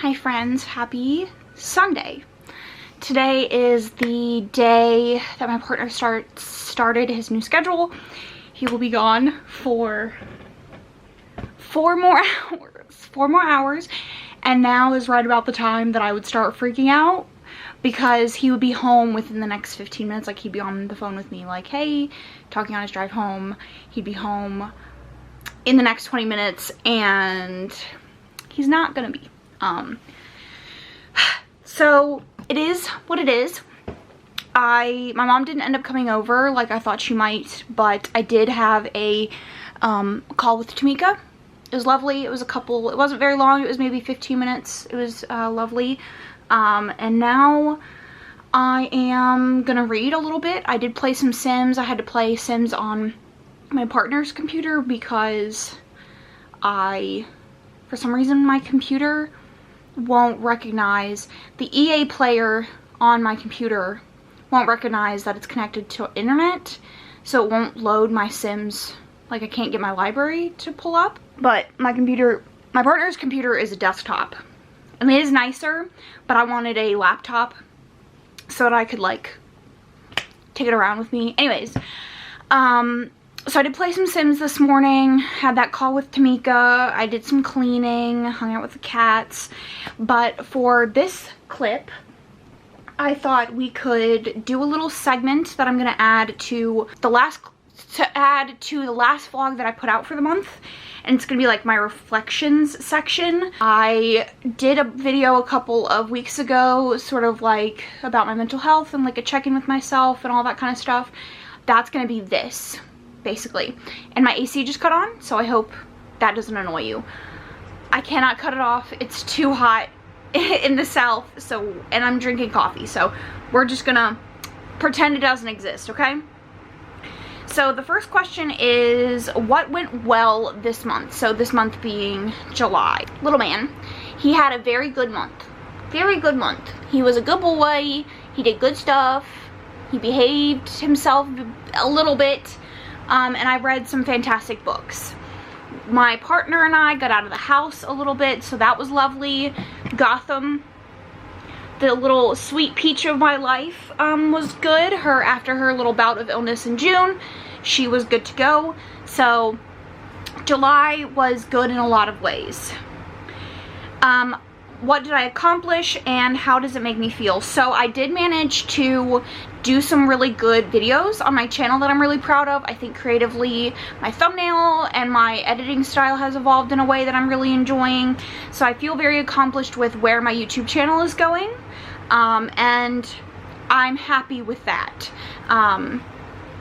Hi friends, happy Sunday. Today is the day that my partner started his new schedule. He will be gone for 4 more hours, and now is right about the time that I would start freaking out, because he would be home within the next 15 minutes. Like, he'd be on the phone with me like, hey, talking on his drive home. He'd be home in the next 20 minutes, and he's not gonna be. So it is what it is. My mom didn't end up coming over like I thought she might, but I did have a call with Tamika. It was lovely. It wasn't very long. It was maybe 15 minutes. It was lovely. And now I am gonna read a little bit. I did play some Sims. I had to play Sims on my partner's computer because for some reason my computer won't recognize, the EA player on my computer won't recognize that it's connected to internet, so it won't load my Sims. Like, I can't get my library to pull up. But my partner's computer is a desktop. I mean, it is nicer, but I wanted a laptop so that I could, like, take it around with me. Anyways, so I did play some Sims this morning, had that call with Tamika, I did some cleaning, hung out with the cats. But for this clip, I thought we could do a little segment that I'm gonna add to the last vlog that I put out for the month. And it's gonna be like my reflections section. I did a video a couple of weeks ago, sort of like about my mental health and like a check-in with myself and all that kind of stuff. That's gonna be this, basically. And my AC just cut on, so I hope that doesn't annoy you. I cannot cut it off. It's too hot in the south, and I'm drinking coffee, so we're just gonna pretend it doesn't exist, okay? So the first question is, what went well this month? So this month being July. Little man, he had a very good month. Very good month. He was a good boy. He did good stuff. He behaved himself a little bit. And I read some fantastic books. My partner and I got out of the house a little bit, so that was lovely. Gotham, the little sweet peach of my life, was good. After her little bout of illness in June, she was good to go. So July was good in a lot of ways. What did I accomplish and how does it make me feel? So I did manage to do some really good videos on my channel that I'm really proud of. I think creatively my thumbnail and my editing style has evolved in a way that I'm really enjoying. So I feel very accomplished with where my YouTube channel is going, and I'm happy with that.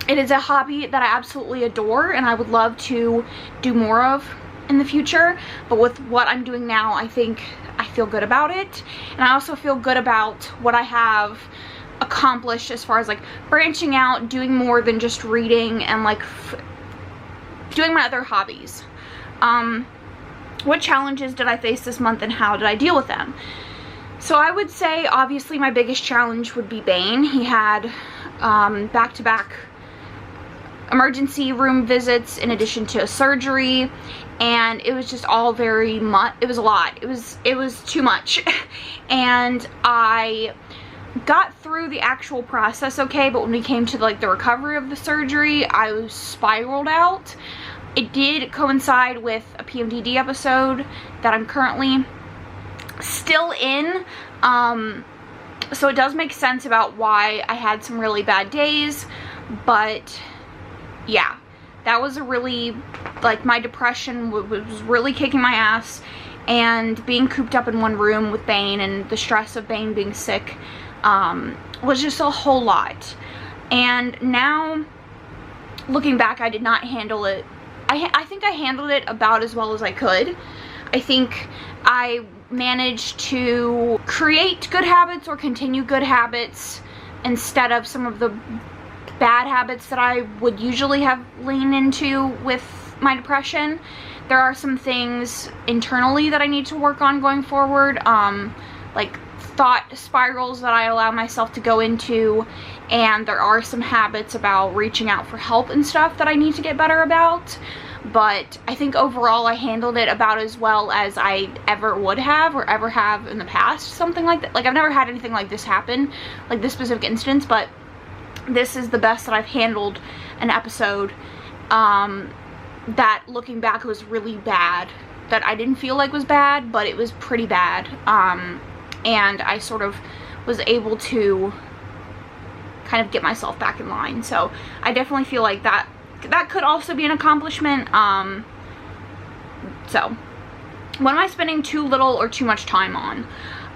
It is a hobby that I absolutely adore and I would love to do more of in the future, but with what I'm doing now, I think I feel good about it. And I also feel good about what I have accomplished as far as like branching out, doing more than just reading, and like doing my other hobbies. What challenges did I face this month and how did I deal with them? So I would say obviously my biggest challenge would be Bane. He had back-to-back emergency room visits in addition to a surgery, and it was just all very much, it was a lot, it was too much. And I got through the actual process okay, but when we came to like the recovery of the surgery, I was spiraled out. It did coincide with a PMDD episode that I'm currently still in, so it does make sense about why I had some really bad days. But yeah, that was a really, like, my depression was really kicking my ass, and being cooped up in one room with Bane and the stress of Bane being sick was just a whole lot. And now looking back, I did not handle it. I think I handled it about as well as I could. I think I managed to create good habits or continue good habits instead of some of the bad habits that I would usually have leaned into with my depression. There are some things internally that I need to work on going forward, like thought spirals that I allow myself to go into, and there are some habits about reaching out for help and stuff that I need to get better about. But I think overall I handled it about as well as I ever would have or ever have in the past, something like that. Like, I've never had anything like this happen, like this specific instance, but this is the best that I've handled an episode that, looking back, was really bad, that I didn't feel like was bad, but it was pretty bad. And I sort of was able to kind of get myself back in line. So I definitely feel like that could also be an accomplishment. So what am I spending too little or too much time on?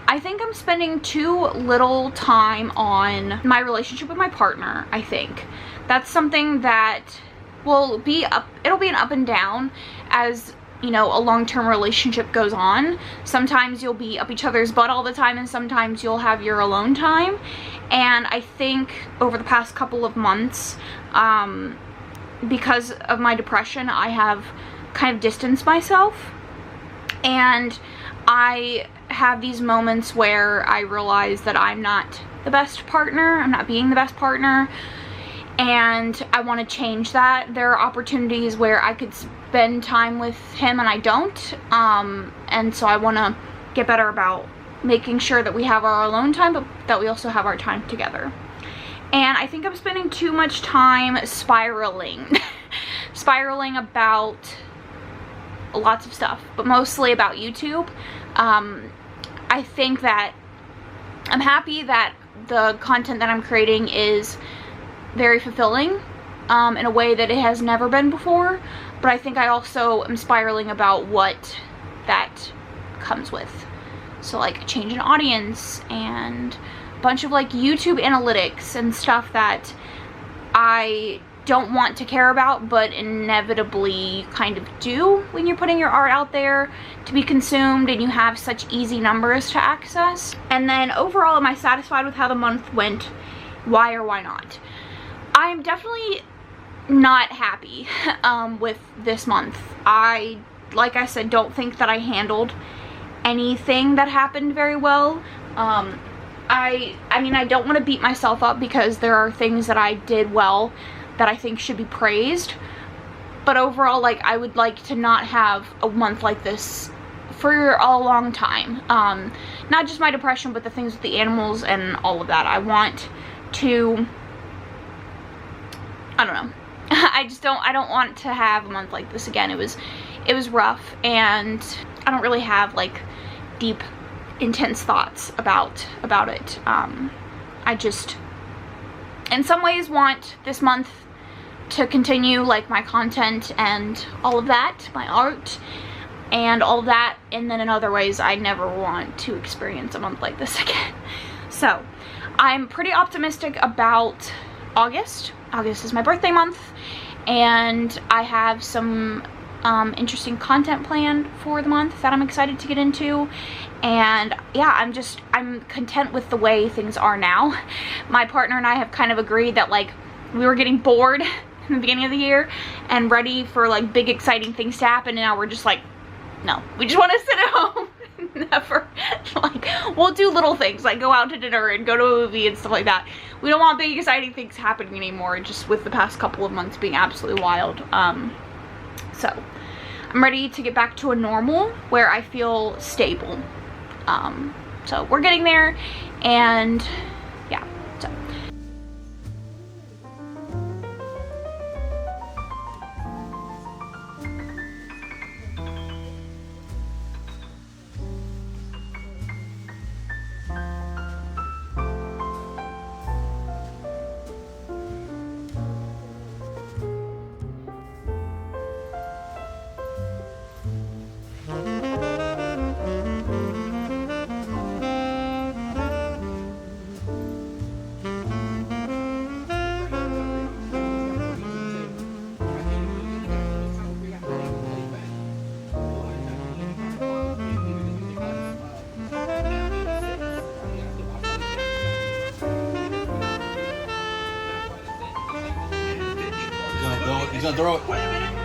I think I'm spending too little time on my relationship with my partner. I think that's something that will be it'll be an up and down as, you know, a long-term relationship goes on. Sometimes you'll be up each other's butt all the time, and sometimes you'll have your alone time. And I think over the past couple of months, because of my depression, I have kind of distanced myself, and I have these moments where I realize that I'm not the best partner, I'm not being the best partner, and I want to change that. There are opportunities where I could spend time with him and I don't, and so I want to get better about making sure that we have our alone time, but that we also have our time together. And I think I'm spending too much time spiraling spiraling about lots of stuff, but mostly about YouTube. I think that I'm happy that the content that I'm creating is very fulfilling in a way that it has never been before, but I think I also am spiraling about what that comes with. So like a change in audience and a bunch of like YouTube analytics and stuff that I don't want to care about, but inevitably kind of do when you're putting your art out there to be consumed and you have such easy numbers to access. And then overall, am I satisfied with how the month went? Why or why not? I'm definitely not happy with this month. Like I said, don't think that I handled anything that happened very well. I mean, I don't want to beat myself up because there are things that I did well that I think should be praised, but overall, like, I would like to not have a month like this for a long time. Not just my depression, but the things with the animals and all of that. I want to, I don't know. I don't want to have a month like this again. It was rough, and I don't really have like deep, intense thoughts about it. in some ways want this month to continue, like my content and all of that, my art and all of that, and then in other ways I never want to experience a month like this again. So I'm pretty optimistic about August. August is my birthday month, and I have some interesting content planned for the month that I'm excited to get into. And yeah, I'm content with the way things are now. My partner and I have kind of agreed that like we were getting bored in the beginning of the year and ready for like big exciting things to happen, and now we're just like, no, we just want to sit at home. Never, like, we'll do little things like go out to dinner and go to a movie and stuff like that. We don't want big exciting things happening anymore, just with the past couple of months being absolutely wild. So I'm ready to get back to a normal where I feel stable. So we're getting there, and yeah, so. He's gonna throw it. Wait a minute.